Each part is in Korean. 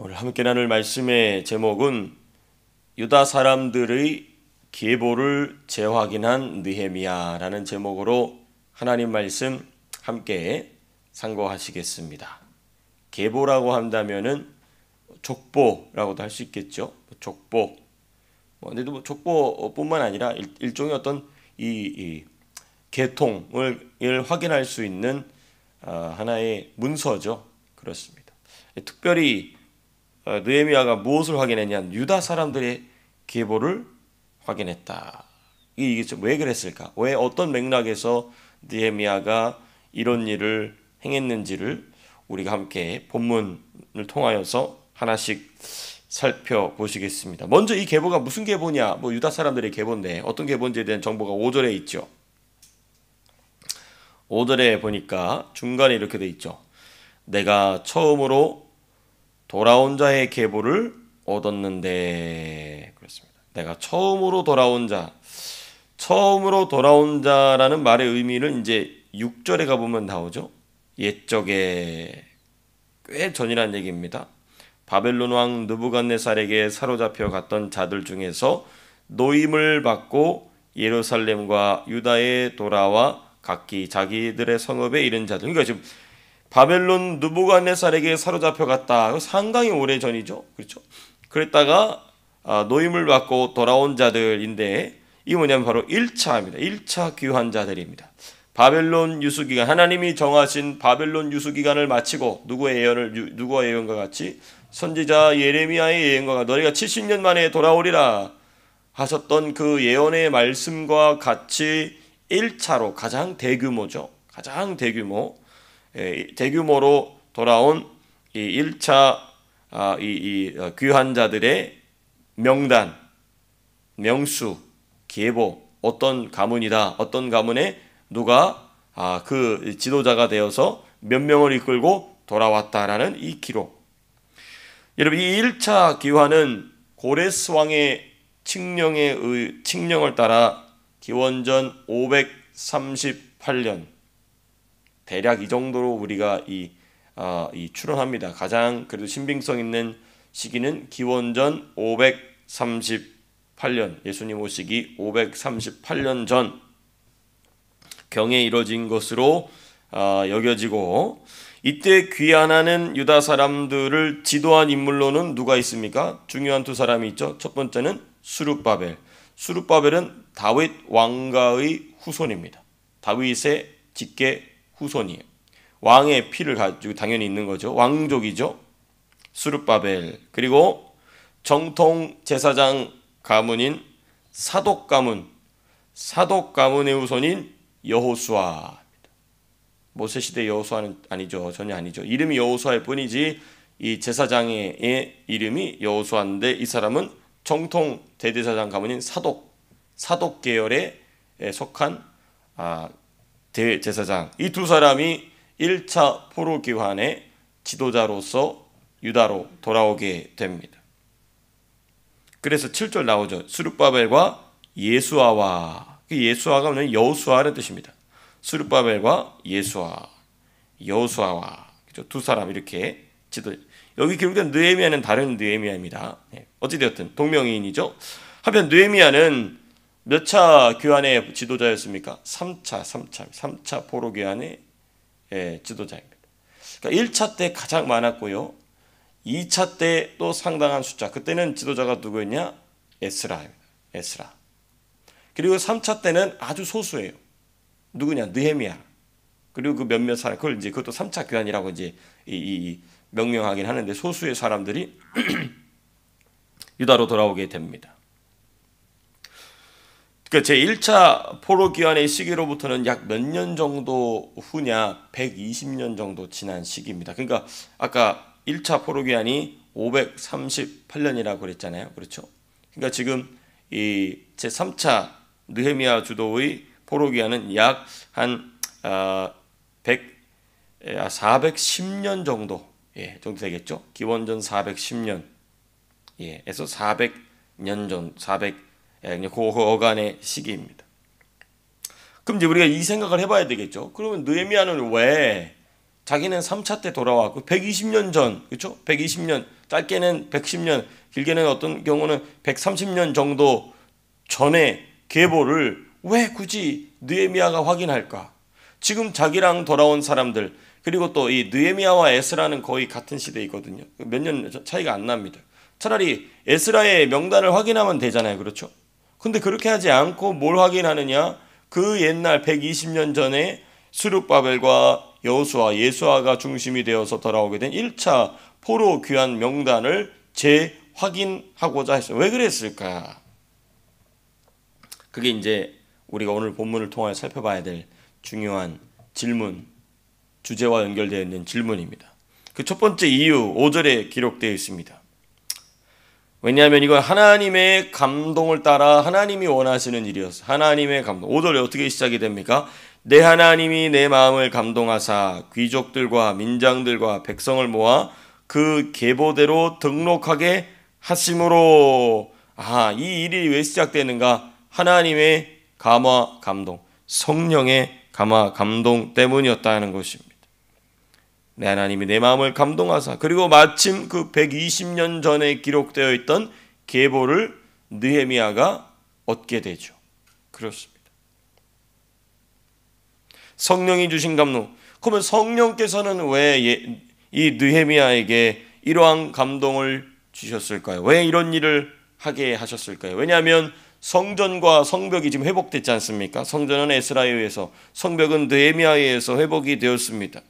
오늘 함께 나눌 말씀의 제목은 유다 사람들의 계보를 재확인한 느헤미야라는 제목으로 하나님 말씀 함께 상고하시겠습니다. 계보라고 한다면은 족보라고도 할 수 있겠죠. 족보. 근데도 족보뿐만 아니라 일종의 어떤 이 계통을 확인할 수 있는 하나의 문서죠. 그렇습니다. 특별히 느헤미야가 무엇을 확인했냐? 유다 사람들의 계보를 확인했다. 이게 왜 그랬을까? 왜 어떤 맥락에서 느헤미야가 이런 일을 행했는지를 우리가 함께 본문을 통하여서 하나씩 살펴보시겠습니다. 먼저 이 계보가 무슨 계보냐? 유다 사람들의 계보인데 어떤 계보인지에 대한 정보가 5절에 있죠. 5절에 보니까 중간에 이렇게 돼 있죠. 내가 처음으로 돌아온 자의 계보를 얻었는데, 그렇습니다. 내가 처음으로 돌아온 자라는 말의 의미를 이제 6절에 가보면 나오죠. 옛적에, 꽤 전이라는 얘기입니다. 바벨론 왕 느부갓네살에게 사로잡혀 갔던 자들 중에서 노임을 받고 예루살렘과 유다에 돌아와 각기 자기들의 성읍에 이른 자들. 그러니까 지금 바벨론 느부갓네살에게 사로잡혀 갔다. 상당히 오래 전이죠. 그렇죠? 그랬다가 노임을 받고 돌아온 자들인데 이 뭐냐면 바로 1차입니다. 1차 귀환 자들입니다. 바벨론 유수기간, 하나님이 정하신 바벨론 유수기간을 마치고 누구의 예언과 같이 선지자 예레미야의 예언과 같이 너희가 70년 만에 돌아오리라 하셨던 그 예언의 말씀과 같이 1차로 가장 대규모죠. 가장 대규모로 돌아온 이 1차 귀환자들의 명단, 명수, 계보, 어떤 가문이다, 어떤 가문에 누가 그 지도자가 되어서 몇 명을 이끌고 돌아왔다라는 이 기록. 여러분, 이 1차 귀환은 고레스 왕의 칙령을 따라 기원전 538년 대략 이 정도로 우리가 추론합니다. 가장 그래도 신빙성 있는 시기는 기원전 538년, 예수님 오시기 538년 전 경에 이뤄진 것으로 여겨지고, 이때 귀환하는 유다 사람들을 지도한 인물로는 누가 있습니까? 중요한 두 사람이 있죠. 첫 번째는 스룹바벨. 스룹바벨은 다윗 왕가의 후손입니다. 다윗의 직계 후손이에요. 왕의 피를 가지고 당연히 있는 거죠. 왕족이죠. 스룹바벨. 그리고 정통 제사장 가문인 사독 가문의 후손인 여호수아. 모세 시대 여호수아는 아니죠. 전혀 아니죠. 이름이 여호수아일 뿐이지 이 제사장의 이름이 여호수아인데 이 사람은 정통 대제사장 가문인 사독 계열에 속한 대제사장. 이 두 사람이 1차 포로 귀환의 지도자로서 유다로 돌아오게 됩니다. 그래서 7절 나오죠. 스룹바벨과 예수아와. 예수아가 여호수아라는 뜻입니다. 스룹바벨과 여호수아와 두 사람 이렇게 지도. 여기 기록된 느헤미야는 다른 느헤미야입니다. 어찌되었든 동명이인이죠. 한편 느헤미야는 몇 차 귀환의 지도자였습니까? 3차 포로 귀환의 지도자입니다. 그러니까 1차 때 가장 많았고요. 2차 때 또 상당한 숫자. 그때는 지도자가 누구였냐? 에스라입니다. 에스라. 그리고 3차 때는 아주 소수예요. 누구냐? 느헤미야. 그리고 그 몇몇 사람, 그것도 3차 귀환이라고 명명하긴 하는데 소수의 사람들이 유다로 돌아오게 됩니다. 그러니까 제1차 포로 귀환의 시기로부터는 약 몇 년 정도 후냐? 120년 정도 지난 시기입니다. 그러니까 아까 1차 포로 귀환이 538년이라고 그랬잖아요. 그렇죠? 그러니까 지금 이 제3차 느헤미야 주도의 포로 귀환은 약 한 410년 정도 정도 되겠죠. 기원전 410년 에서 400년 전, 그 어간의 시기입니다. 그럼 이제 우리가 이 생각을 해봐야 되겠죠. 그러면 느헤미야는 왜 자기는 3차 때 돌아왔고 120년 전, 그렇죠? 120년 짧게는 110년, 길게는 어떤 경우는 130년 정도 전에 계보를 왜 굳이 느헤미야가 확인할까? 지금 자기랑 돌아온 사람들, 그리고 또 이 느헤미야와 에스라는 거의 같은 시대이거든요. 몇 년 차이가 안 납니다. 차라리 에스라의 명단을 확인하면 되잖아요. 그렇죠? 근데 그렇게 하지 않고 뭘 확인하느냐? 그 옛날 120년 전에 스룹바벨과 여호수아, 예수아가 중심이 되어서 돌아오게 된 1차 포로 귀환 명단을 재확인하고자 했어요. 왜 그랬을까? 그게 이제 우리가 오늘 본문을 통하여 살펴봐야 될 중요한 질문, 주제와 연결되어 있는 질문입니다. 그 첫 번째 이유 5절에 기록되어 있습니다. 왜냐하면 이건 하나님의 감동을 따라 하나님이 원하시는 일이었어요. 하나님의 감동. 5절에 어떻게 시작이 됩니까? 내 하나님이 내 마음을 감동하사 귀족들과 민장들과 백성을 모아 그 계보대로 등록하게 하심으로. 이 일이 왜 시작되는가? 하나님의 감화 감동, 성령의 감화 감동 때문이었다는 것입니다. 내 하나님이 내 마음을 감동하사, 그리고 마침 그 120년 전에 기록되어 있던 계보를 느헤미야가 얻게 되죠. 그렇습니다. 성령이 주신 감동. 그러면 성령께서는 왜 이 느헤미야에게 이러한 감동을 주셨을까요? 왜 이런 일을 하게 하셨을까요? 왜냐하면 성전과 성벽이 지금 회복됐지 않습니까? 성전은 에스라에 의해서, 성벽은 느헤미야에 의해서 회복이 되었습니다.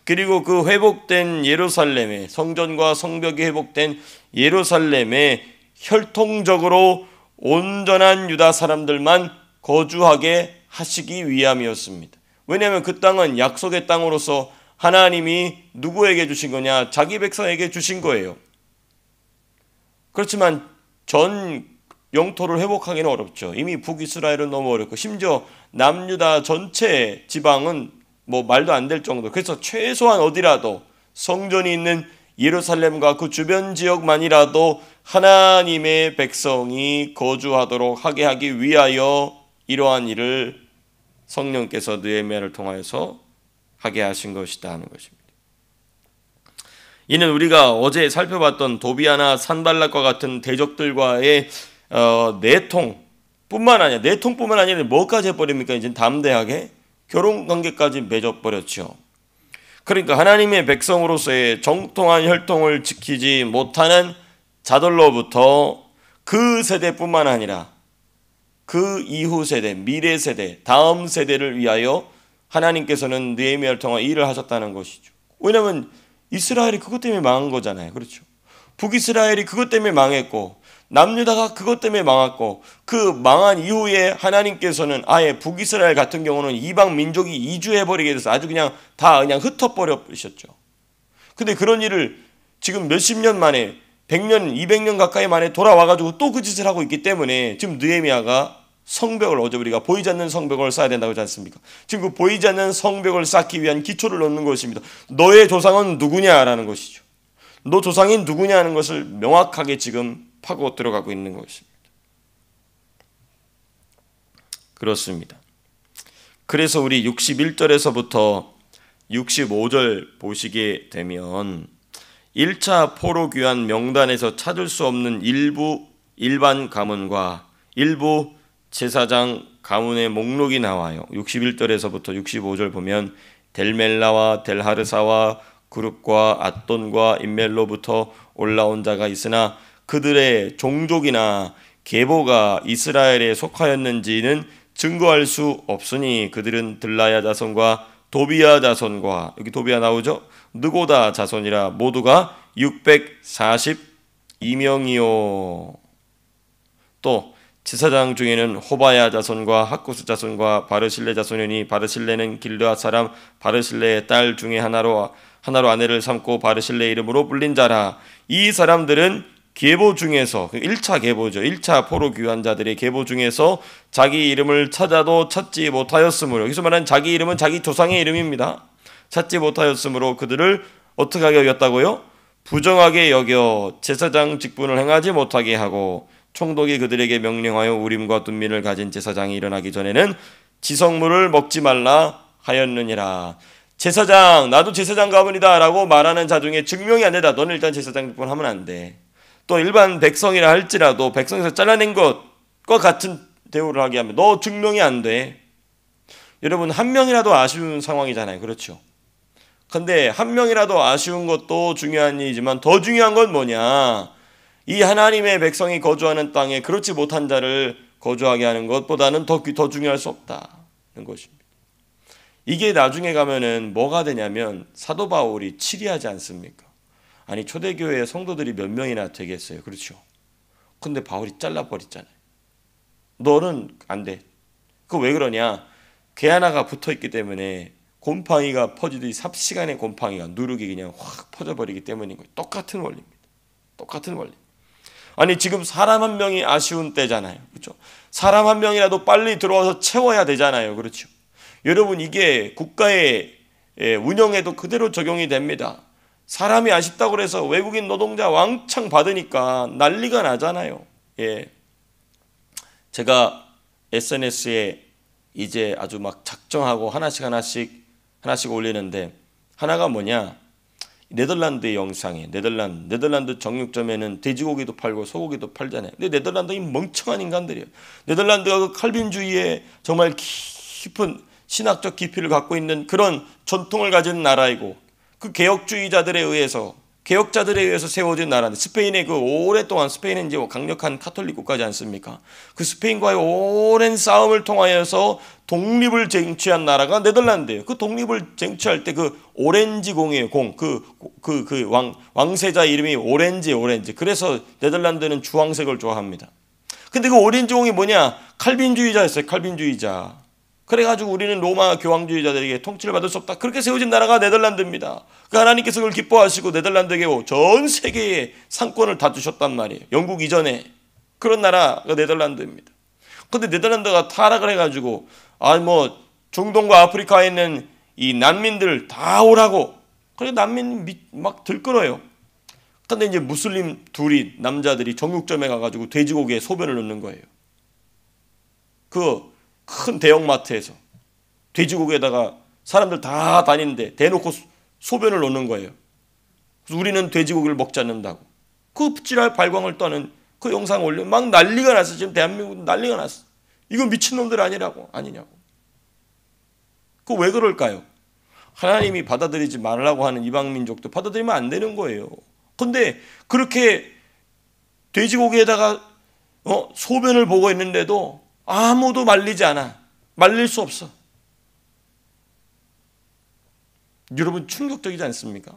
그리고 그 회복된 예루살렘에, 성전과 성벽이 회복된 예루살렘에 혈통적으로 온전한 유다 사람들만 거주하게 하시기 위함이었습니다. 왜냐하면 그 땅은 약속의 땅으로서 하나님이 누구에게 주신 거냐? 자기 백성에게 주신 거예요. 그렇지만 전 영토를 회복하기는 어렵죠. 이미 북이스라엘은 너무 어렵고, 심지어 남유다 전체 지방은 말도 안 될 정도. 그래서 최소한 어디라도 성전이 있는 예루살렘과 그 주변 지역만이라도 하나님의 백성이 거주하도록 하게 하기 위하여 이러한 일을 성령께서 느헤미야를 통하여서 하게 하신 것이다 하는 것입니다. 이는 우리가 어제 살펴봤던 도비아나 산발락과 같은 대적들과의 내통뿐만 아니라 뭐까지 해버립니까? 이제 담대하게 결혼관계까지 맺어버렸죠. 그러니까 하나님의 백성으로서의 정통한 혈통을 지키지 못하는 자들로부터 그 세대뿐만 아니라 그 이후 세대, 미래 세대, 다음 세대를 위하여 하나님께서는 느헤미야를 통해 일을 하셨다는 것이죠. 왜냐하면 이스라엘이 그것 때문에 망한 거잖아요. 그렇죠? 북이스라엘이 그것 때문에 망했고, 남유다가 그것 때문에 망했고, 그 망한 이후에 하나님께서는 아예 북이스라엘 같은 경우는 이방 민족이 이주해버리게 돼서 아주 그냥 흩어버려 버리셨죠. 근데 그런 일을 지금 몇십 년 만에, 100년, 200년 가까이 만에 돌아와가지고 또 그 짓을 하고 있기 때문에 지금 느헤미야가 성벽을, 어제 우리가 보이지 않는 성벽을 쌓아야 된다고 하지 않습니까? 지금 그 보이지 않는 성벽을 쌓기 위한 기초를 놓는 것입니다. 너의 조상은 누구냐라는 것이죠. 너 조상이 누구냐 하는 것을 명확하게 지금 파고 들어가고 있는 것입니다. 그렇습니다. 그래서 우리 61절에서부터 65절 보시게 되면 1차 포로 귀환 명단에서 찾을 수 없는 일부 일반 가문과 일부 제사장 가문의 목록이 나와요. 61절에서부터 65절 보면 델멜라와 델하르사와 그룹과 앗돈과 임멜로부터 올라온 자가 있으나 그들의 종족이나 계보가 이스라엘에 속하였는지는 증거할 수 없으니 그들은 들라야 자손과 도비야 자손과, 여기 도비야 나오죠? 느고다 자손이라 모두가 642명이요. 또 제사장 중에는 호바야 자손과 학구스 자손과 바르실레 자손이니 바르실레는 길르앗 사람 바르실레의 딸 중에 하나로 아내를 삼고 바르실레 이름으로 불린 자라. 이 사람들은 계보 중에서, 1차 계보죠. 1차 포로 귀환자들의 계보 중에서 자기 이름을 찾아도 찾지 못하였으므로, 여기서 말하는 자기 이름은 자기 조상의 이름입니다. 찾지 못하였으므로 그들을 어떻게 하게 여겼다고요? 부정하게 여겨 제사장 직분을 행하지 못하게 하고, 총독이 그들에게 명령하여 우림과 둠민을 가진 제사장이 일어나기 전에는 지성물을 먹지 말라 하였느니라. 제사장, 나도 제사장 가문이다 라고 말하는 자 중에 증명이 안 되다. 너는 일단 제사장 하면 안 돼. 또 일반 백성이라 할지라도 백성에서 잘라낸 것과 같은 대우를 하게 하면 너 증명이 안 돼. 여러분, 한 명이라도 아쉬운 상황이잖아요. 그렇죠? 근데 한 명이라도 아쉬운 것도 중요한 일이지만 더 중요한 건 뭐냐? 이 하나님의 백성이 거주하는 땅에 그렇지 못한 자를 거주하게 하는 것보다는 더 중요할 수 없다는 것입니다. 이게 나중에 가면은 뭐가 되냐면 사도 바울이 치리하지 않습니까? 아니, 초대교회 성도들이 몇 명이나 되겠어요. 그렇죠? 근데 바울이 잘라버렸잖아요. 너는 안 돼. 그거 왜 그러냐? 개 하나가 붙어있기 때문에 곰팡이가 퍼지듯이 삽시간에 곰팡이가 누룩이 그냥 확 퍼져버리기 때문인 거예요. 똑같은 원리입니다. 똑같은 원리. 아니, 지금 사람 한 명이 아쉬운 때잖아요. 그렇죠? 사람 한 명이라도 빨리 들어와서 채워야 되잖아요. 그렇죠? 여러분, 이게 국가의 운영에도 그대로 적용이 됩니다. 사람이 아쉽다고 해서 외국인 노동자 왕창 받으니까 난리가 나잖아요. 예. 제가 SNS에 이제 아주 막 작정하고 하나씩 올리는데, 하나가 뭐냐? 네덜란드의 영상에 네덜란드 정육점에는 돼지고기도 팔고 소고기도 팔잖아요. 근데 네덜란드는 멍청한 인간들이에요. 네덜란드가 그 칼빈주의에 정말 깊은 신학적 깊이를 갖고 있는 그런 전통을 가진 나라이고, 그 개혁자들에 의해서 세워진 나라인데, 스페인의 그 오랫동안, 스페인은 이제 강력한 카톨릭 국가지 않습니까? 그 스페인과의 오랜 싸움을 통하여서 독립을 쟁취한 나라가 네덜란드예요. 그 독립을 쟁취할 때 그 오렌지 공이에요. 왕세자 이름이 오렌지. 그래서 네덜란드는 주황색을 좋아합니다. 근데 그 오렌지 공이 뭐냐? 칼빈주의자였어요. 칼빈주의자. 그래가지고 우리는 로마 교황주의자들에게 통치를 받을 수 없다. 그렇게 세워진 나라가 네덜란드입니다. 그 하나님께서 그걸 기뻐하시고 네덜란드에게 전 세계의 상권을 다 주셨단 말이에요. 영국 이전에. 그런 나라가 네덜란드입니다. 그런데 네덜란드가 타락을 해가지고 중동과 아프리카에 있는 이 난민들 다 오라고. 그래서 난민이 막 들끓어요. 그런데 이제 무슬림 남자들이 정육점에 가가지고 돼지고기에 소변을 넣는 거예요. 그 큰 대형마트에서 돼지고기에다가 사람들 다 다니는데 대놓고 소변을 넣는 거예요. 그래서 우리는 돼지고기를 먹지 않는다고. 그 지랄 발광을 떠는 그 영상 올려 막 난리가 났어. 지금 대한민국 난리가 났어. 이거 미친놈들 아니냐고. 그 왜 그럴까요? 하나님이 받아들이지 말라고 하는 이방민족도 받아들이면 안 되는 거예요. 근데 그렇게 돼지고기에다가 소변을 보고 있는데도 아무도 말리지 않아. 말릴 수 없어. 여러분, 충격적이지 않습니까?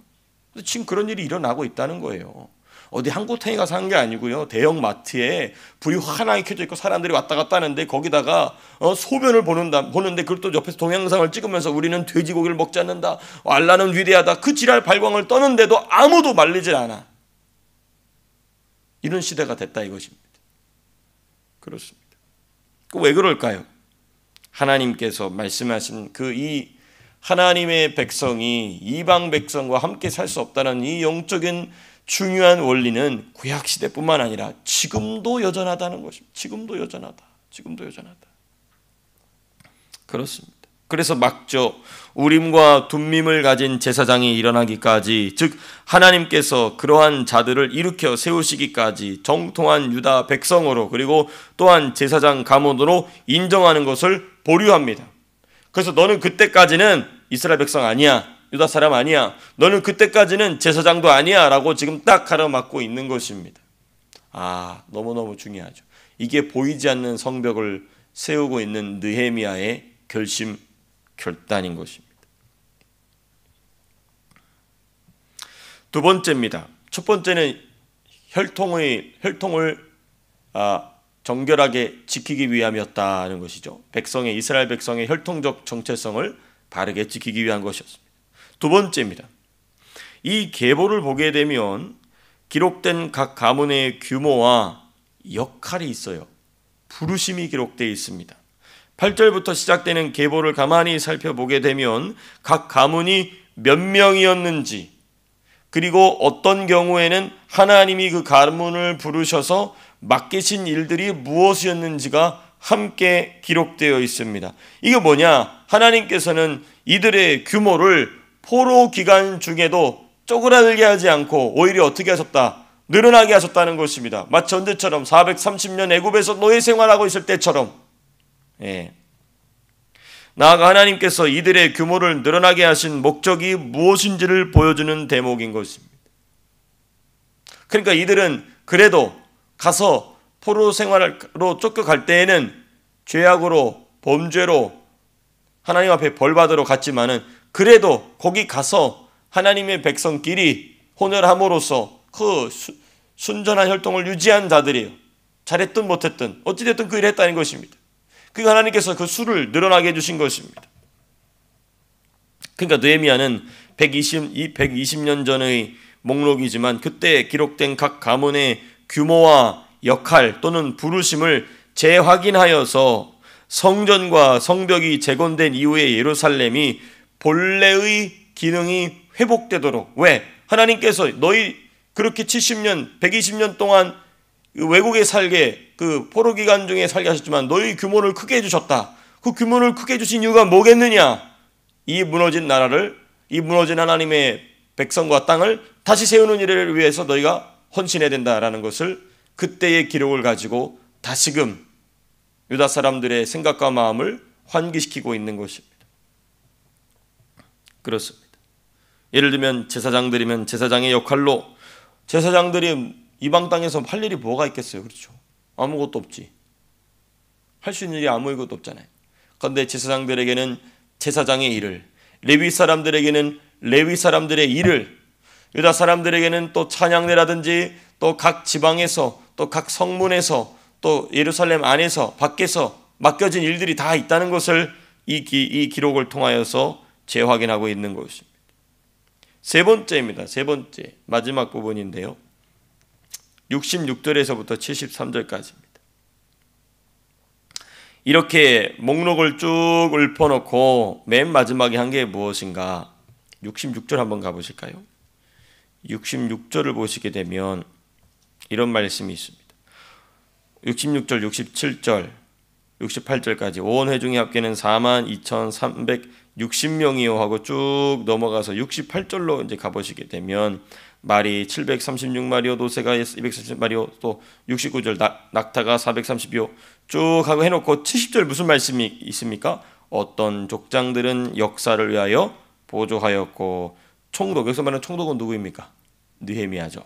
지금 그런 일이 일어나고 있다는 거예요. 어디 한 곳에 가서 한 게 아니고요. 대형 마트에 불이 환하게 켜져 있고 사람들이 왔다 갔다 하는데 거기다가 소변을 보는데 그걸 또 옆에서 동영상을 찍으면서 우리는 돼지고기를 먹지 않는다. 알라는 위대하다. 그 지랄 발광을 떠는데도 아무도 말리질 않아. 이런 시대가 됐다 이것입니다. 그렇습니다. 왜 그럴까요? 하나님께서 말씀하신 이 하나님의 백성이 이방 백성과 함께 살 수 없다는 이 영적인 중요한 원리는 구약 시대뿐만 아니라 지금도 여전하다는 것입니다. 지금도 여전하다. 그렇습니다. 그래서 막저 우림과 둠밈을 가진 제사장이 일어나기까지, 즉 하나님께서 그러한 자들을 일으켜 세우시기까지 정통한 유다 백성으로, 그리고 또한 제사장 가문으로 인정하는 것을 보류합니다. 그래서 너는 그때까지는 이스라엘 백성 아니야, 유다 사람 아니야, 너는 그때까지는 제사장도 아니야 라고 지금 딱 가로막고 있는 것입니다. 너무너무 중요하죠. 이게 보이지 않는 성벽을 세우고 있는 느헤미야의 결단인 것입니다. 두 번째입니다. 첫 번째는 혈통을 정결하게 지키기 위함이었다는 것이죠. 이스라엘 백성의 혈통적 정체성을 바르게 지키기 위한 것이었습니다. 두 번째입니다. 이 계보를 보게 되면 기록된 각 가문의 규모와 역할이 있어요. 부르심이 기록되어 있습니다. 8절부터 시작되는 계보를 가만히 살펴보게 되면 각 가문이 몇 명이었는지, 그리고 어떤 경우에는 하나님이 그 가문을 부르셔서 맡기신 일들이 무엇이었는지가 함께 기록되어 있습니다. 이게 뭐냐? 하나님께서는 이들의 규모를 포로 기간 중에도 쪼그라들게 하지 않고 오히려 어떻게 하셨다? 늘어나게 하셨다는 것입니다. 마치 언제처럼 430년 애굽에서 노예 생활하고 있을 때처럼. 나아가 하나님께서 이들의 규모를 늘어나게 하신 목적이 무엇인지를 보여주는 대목인 것입니다. 그러니까 이들은 그래도 가서 포로 생활로 쫓겨갈 때에는 죄악으로 범죄로 하나님 앞에 벌받으러 갔지만은 그래도 거기 가서 하나님의 백성끼리 혼혈함으로써 그 순전한 혈통을 유지한 자들이에요. 잘했든 못했든 어찌됐든 그 일을 했다는 것입니다. 그러니까 하나님께서 그 수를 늘어나게 해주신 것입니다. 그러니까 느헤미야는 120년 전의 목록이지만 그때 기록된 각 가문의 규모와 역할 또는 부르심을 재확인하여서 성전과 성벽이 재건된 이후에 예루살렘이 본래의 기능이 회복되도록, 왜? 하나님께서 너희 그렇게 70년, 120년 동안 외국에 살게 그 포로 기간 중에 살게 하셨지만 너희 규모를 크게 해주셨다. 그 규모를 크게 해주신 이유가 뭐겠느냐? 이 무너진 나라를, 이 무너진 하나님의 백성과 땅을 다시 세우는 일을 위해서 너희가 헌신해야 된다라는 것을 그때의 기록을 가지고 다시금 유다 사람들의 생각과 마음을 환기시키고 있는 것입니다. 그렇습니다. 예를 들면 제사장들이면 제사장의 역할로, 제사장들이 이방 땅에서 할 일이 뭐가 있겠어요? 그렇죠. 아무것도 없지. 할 수 있는 일이 아무것도 없잖아요. 그런데 제사장들에게는 제사장의 일을, 레위 사람들에게는 레위 사람들의 일을, 유다 사람들에게는 또 찬양대라든지 또 각 지방에서 또 각 성문에서 또 예루살렘 안에서 밖에서 맡겨진 일들이 다 있다는 것을 이 기록을 통하여서 재확인하고 있는 것입니다. 세 번째입니다. 세 번째 마지막 부분인데요. 66절에서부터 73절까지입니다. 이렇게 목록을 쭉 읊어놓고 맨 마지막에 한 게 무엇인가? 66절 한번 가보실까요? 66절을 보시게 되면 이런 말씀이 있습니다. 66절, 67절, 68절까지 온 회중의 합계는 42,360명이요 하고 쭉 넘어가서 68절로 이제 가보시게 되면 말이 736마리요, 노새가 230마리요, 또 69절 낙타가 430요 쭉 하고 해놓고 70절 무슨 말씀이 있습니까? 어떤 족장들은 역사를 위하여 보조하였고, 총독, 여기서 말하는 총독은 누구입니까? 느헤미야죠.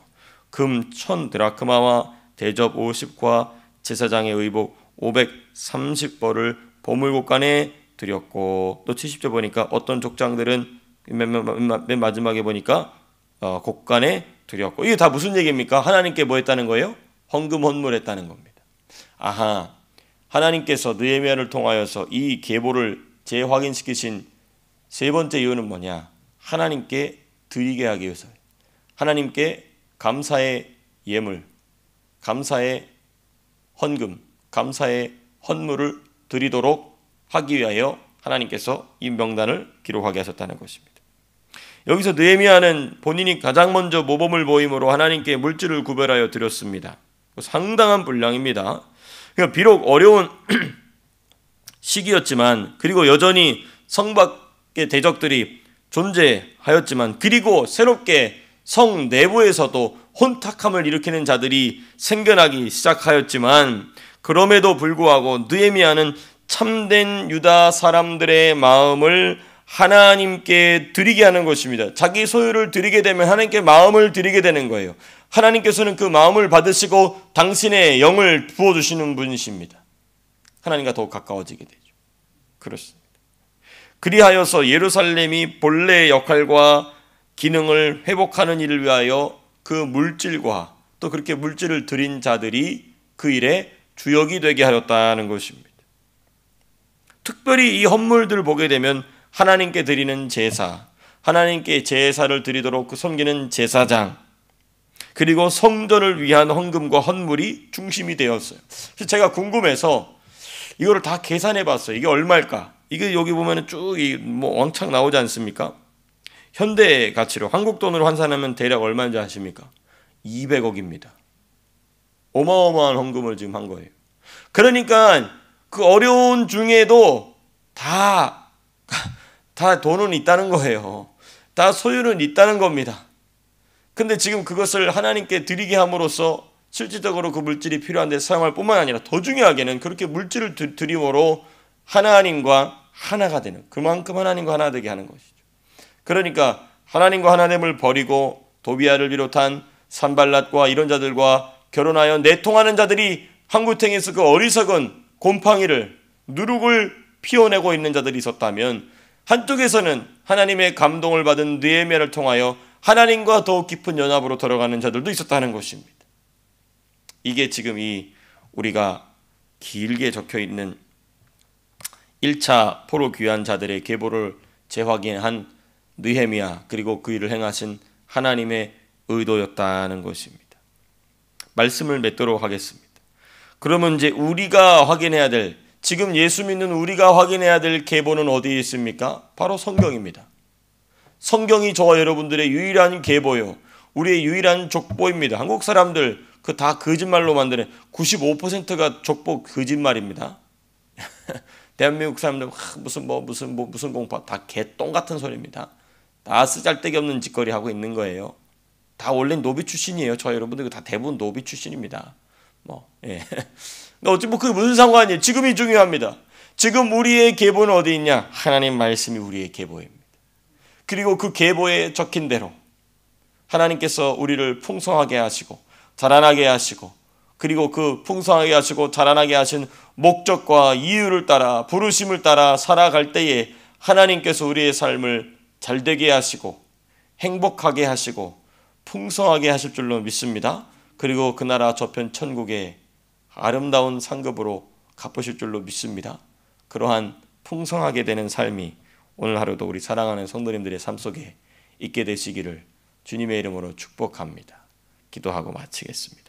금 1000드라크마와 대접 50과 제사장의 의복 530벌을 보물곳간에 드렸고, 또 70절 보니까 어떤 족장들은 맨 마지막에 보니까 곳간에 드렸고, 이게 다 무슨 얘기입니까? 하나님께 뭐 했다는 거예요? 헌금 헌물했다는 겁니다. 아하, 하나님께서 느헤미야를 통하여서 이 계보를 재확인시키신 세 번째 이유는 뭐냐? 하나님께 드리게 하기 위해서예요. 하나님께 감사의 예물, 감사의 헌금, 감사의 헌물을 드리도록 하기 위하여 하나님께서 이 명단을 기록하게 하셨다는 것입니다. 여기서 느헤미야는 본인이 가장 먼저 모범을 보임으로 하나님께 물질을 구별하여 드렸습니다. 상당한 분량입니다. 그러니까 비록 어려운 시기였지만, 그리고 여전히 성 밖의 대적들이 존재하였지만, 그리고 새롭게 성 내부에서도 혼탁함을 일으키는 자들이 생겨나기 시작하였지만, 그럼에도 불구하고 느헤미야는 참된 유다 사람들의 마음을 하나님께 드리게 하는 것입니다. 자기 소유를 드리게 되면 하나님께 마음을 드리게 되는 거예요. 하나님께서는 그 마음을 받으시고 당신의 영을 부어주시는 분이십니다. 하나님과 더욱 가까워지게 되죠. 그렇습니다. 그리하여서 예루살렘이 본래의 역할과 기능을 회복하는 일을 위하여 그 물질과 또 그렇게 물질을 드린 자들이 그 일에 주역이 되게 하였다는 것입니다. 특별히 이 헌물들을 보게 되면 하나님께 드리는 제사, 하나님께 제사를 드리도록 그 섬기는 제사장, 그리고 성전을 위한 헌금과 헌물이 중심이 되었어요. 그래서 제가 궁금해서 이거를 다 계산해 봤어요. 이게 얼마일까? 이게 여기 보면 쭉 뭐 왕창 나오지 않습니까? 현대 가치로 한국 돈으로 환산하면 대략 얼마인지 아십니까? 200억입니다. 어마어마한 헌금을 지금 한 거예요. 그러니까 그 어려운 중에도 다 돈은 있다는 거예요. 다 소유는 있다는 겁니다. 근데 지금 그것을 하나님께 드리게 함으로써 실질적으로 그 물질이 필요한데 사용할 뿐만 아니라 더 중요하게는 그렇게 물질을 드림으로 하나님과 하나가 되는, 그만큼 하나님과 하나 되게 하는 것이죠. 그러니까 하나님과 하나됨을 버리고 도비아를 비롯한 산발랏과 이런 자들과 결혼하여 내통하는 자들이 항구탱에서 그 어리석은 곰팡이를 누룩을 피워내고 있는 자들이 있었다면, 한쪽에서는 하나님의 감동을 받은 느헤미야를 통하여 하나님과 더욱 깊은 연합으로 들어가는 자들도 있었다는 것입니다. 이게 지금 이 우리가 길게 적혀 있는 1차 포로 귀환 자들의 계보를 재확인한 느헤미야, 그리고 그 일을 행하신 하나님의 의도였다는 것입니다. 말씀을 맺도록 하겠습니다. 그러면 이제 우리가 확인해야 될, 지금 예수 믿는 우리가 확인해야 될 계보는 어디에 있습니까? 바로 성경입니다. 성경이 저와 여러분들의 유일한 계보요, 우리의 유일한 족보입니다. 한국 사람들 그 다 거짓말로 만드는 95%가 족보 거짓말입니다. 대한민국 사람들 무슨 공파 다 개똥 같은 소리입니다. 다 쓰잘데기 없는 짓거리 하고 있는 거예요. 다 원래 노비 출신이에요. 저 여러분들 다 대부분 노비 출신입니다. 어찌 그게 무슨 상관이에요? 지금이 중요합니다. 지금 우리의 계보는 어디 있냐? 하나님 말씀이 우리의 계보입니다. 그리고 그 계보에 적힌 대로 하나님께서 우리를 풍성하게 하시고 자라나게 하시고, 그리고 그 풍성하게 하시고 자라나게 하신 목적과 이유를 따라 부르심을 따라 살아갈 때에 하나님께서 우리의 삶을 잘되게 하시고 행복하게 하시고 풍성하게 하실 줄로 믿습니다. 그리고 그 나라 저편 천국의 아름다운 상급으로 갚으실 줄로 믿습니다. 그러한 풍성하게 되는 삶이 오늘 하루도 우리 사랑하는 성도님들의 삶 속에 있게 되시기를 주님의 이름으로 축복합니다. 기도하고 마치겠습니다.